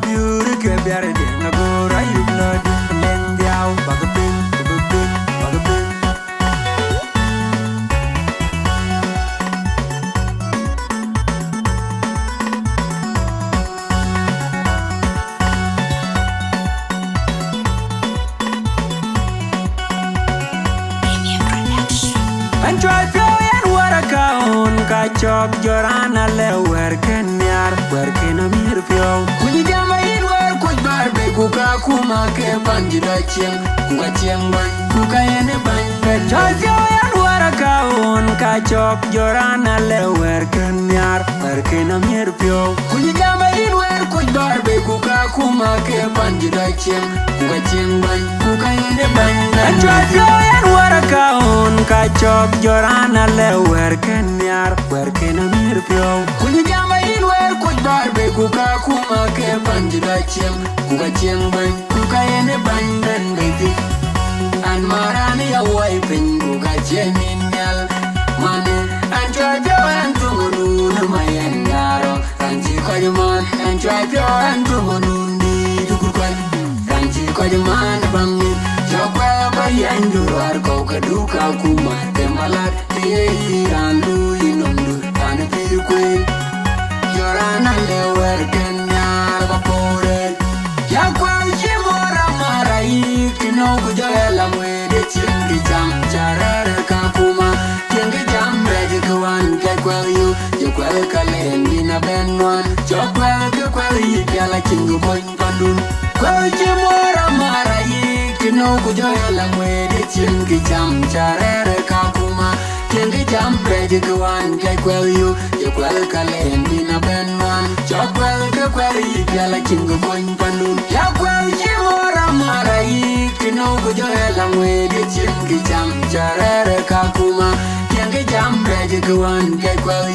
biure ke biare de na gora you blood len diao bagapin bagapin bagapin. And try and what a count, catch up your anna where can yar, where can a mere pio? Could you jam in work with barbe, kuka kuma ke panjidachim, kuachim ban, kuka and a bang. Try and what a count, catch up your anna where can yar, where can a mere pio? Could you jam in work with barbe, kuka kuma ke panjidachim, kuachim ban, kuka and a bang. And try and what a count, catch up your anna where can yar, where can a mere pio? Could you jam in where could barbe, kuka kuma ke panjidachim, kuachim ban, kuka and a bang, baby. And Marani a wiping, kuka cheminal, money, and drive your hand to Moon, my engaro, and Chikoyaman, and drive your hand to Monundi to Kukan, and Chikoyaman banging, Jokwa by Yandu or Coca Duka Kuma, Temalat, the and Louis Nundu, and a few queen. You're an underwear, can never pour it. Yakwa Jimora Marai, Kino Joella, where the chinky jam, Charara Kakuma, Kingy jam, Magic one, Kakwell you quell Kalen, Nina Ben one, Chokwell, Kakwell, Yala Kingo Point Pandun, Quell Jimora Marai, Kino Joella, where the chinky jam, Charara Kakuma, Kingy jam, Magic one, Kakwell you quell Kalen, Nina Ben one, Chokwell, Kakwell, Yala Kingo Point Pandun, Yakwell Jimora Marai, Kino Joella, where the chinky jam, Charara Kakuma, Kingy jam, Magic one, Kakwell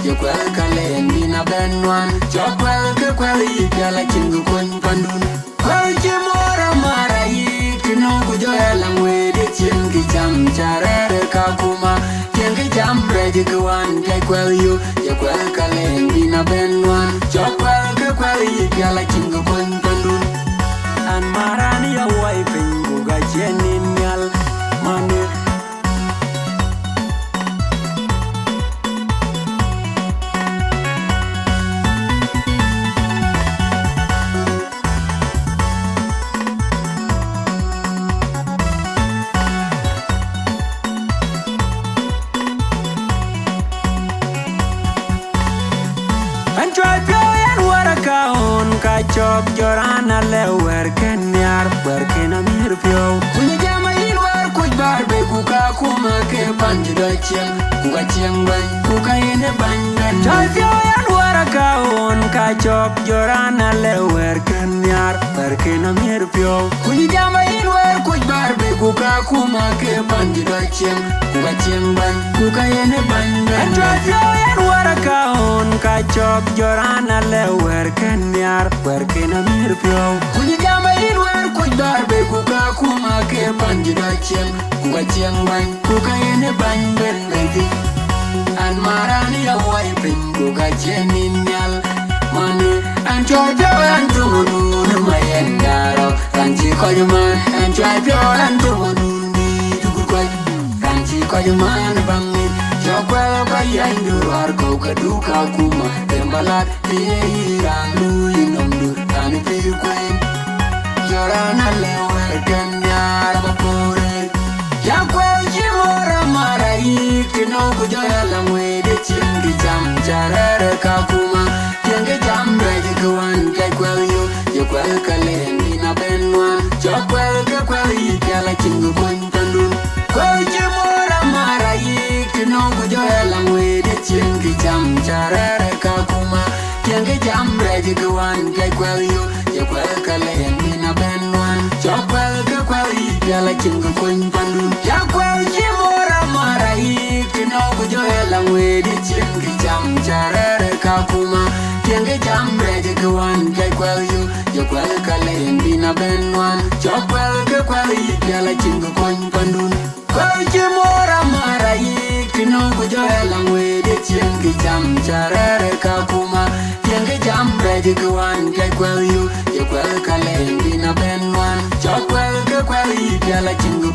you quell Kalen, Nina Ben one, Chokwell, Kakwell, Yala Kingo Point Pandun, Quell Jimora Marai, Kino Joella, where the chinky jam, Charara Kakuma, Kingy jam, Magic one, Kakwell you quell Kalen, Nina Ben one, Chokwell, Kakwell, Yala Kingo Point Pandun. And Marani a wiping, Guga Cheninal, money. And try and what a count, catch up your anna where can yar, where can a mere pio? When you jam in work with barbe, kuka kuma ke panjidachim, kuka chimbang, kuka in a bang. Try and what a count, catch up your anna where can yar, where can a mere pio? When you jam in work with barbe, kuka kuma ke panjidachim, kuka chimbang, kuka in a bang. And try and what a count, catch up your anna where can yar, where can a mere pio? When you jam in where could barbe, kuka kuma ke panjidachim, kuka chimbang, kuka in a bang, baby. And Marani a wiping, kuka cheminal, money, and drive your hand to Moon, my engaro, and Chikoyaman, and drive your hand to Monundi to Kukan, and Chikoyaman banging, Chokwell by Yandu or Coca Duka Kuma, Tembalat, the and Louis Nundu, and a few queen. You're an underwear, can never pour it. Yakwell Jimora Marai, Kino Joella, where the chinky jam, Charara Kakuma, Kingy jam, Magic one, Kakwell you quell Kalen, Nina Ben one, Chokwell, Kakwell, Yala Kingo Point Pandun, Quell Jimora Marai, Kino Joella, where the chinky jam, Charara Kakuma, Kingy jam, Magic one, Kakwell you quell Kalen, Nina Ben one, Chokwell, Kakwell, Yala Kingo Point Pandun, Yakwell Jimora Marai, Kino Joella, where the chinky jam, Charara Kakuma, Kingy jam, Magic one, Kakwell you quell Kalen, Nina Ben one, Chokwell, Kakwell, Yala Kingo Point Pandun, Quell Jimora Marai, Kino Joella, where the chinky jam, Charara Kakuma, Kingy jam, Magic jikawan kai kwel yu ye kwel kalen bina benwan chok kwel ke kwel yi pela chingu